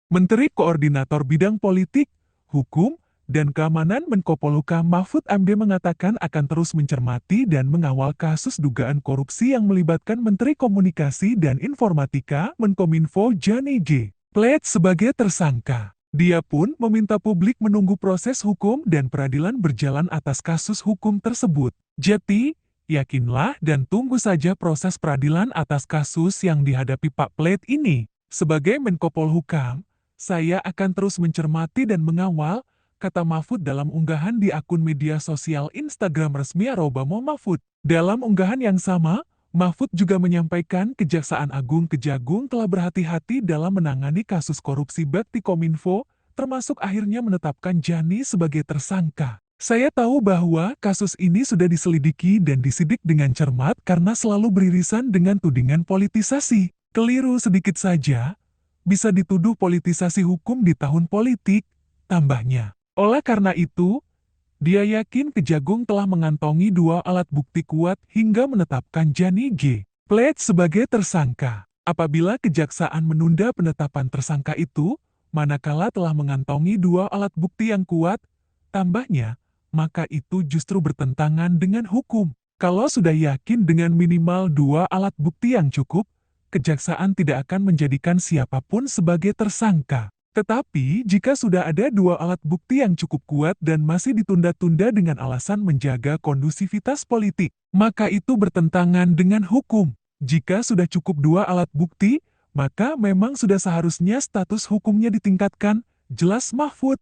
Menteri Koordinator Bidang Politik, Hukum, dan Keamanan Menko Polhukam Mahfud MD mengatakan akan terus mencermati dan mengawal kasus dugaan korupsi yang melibatkan Menteri Komunikasi dan Informatika Menkominfo Johnny G. Plate sebagai tersangka. Dia pun meminta publik menunggu proses hukum dan peradilan berjalan atas kasus hukum tersebut. Jadi, yakinlah dan tunggu saja proses peradilan atas kasus yang dihadapi Pak Plate ini. Sebagai Menko Polhukam, saya akan terus mencermati dan mengawal, kata Mahfud dalam unggahan di akun media sosial Instagram resmi @Mahfud. Dalam unggahan yang sama, Mahfud juga menyampaikan Kejaksaan Agung Kejagung telah berhati-hati dalam menangani kasus korupsi Bakti Kominfo, termasuk akhirnya menetapkan Jani sebagai tersangka. Saya tahu bahwa kasus ini sudah diselidiki dan disidik dengan cermat karena selalu beririsan dengan tudingan politisasi. Keliru sedikit saja, bisa dituduh politisasi hukum di tahun politik, tambahnya. Oleh karena itu, dia yakin Kejagung telah mengantongi 2 alat bukti kuat hingga menetapkan Johnny G. Plate sebagai tersangka. Apabila Kejaksaan menunda penetapan tersangka itu, manakala telah mengantongi 2 alat bukti yang kuat, tambahnya, maka itu justru bertentangan dengan hukum. Kalau sudah yakin dengan minimal 2 alat bukti yang cukup, Kejaksaan tidak akan menjadikan siapapun sebagai tersangka. Tetapi, jika sudah ada 2 alat bukti yang cukup kuat dan masih ditunda-tunda dengan alasan menjaga kondusivitas politik, maka itu bertentangan dengan hukum. Jika sudah cukup 2 alat bukti, maka memang sudah seharusnya status hukumnya ditingkatkan, jelas Mahfud.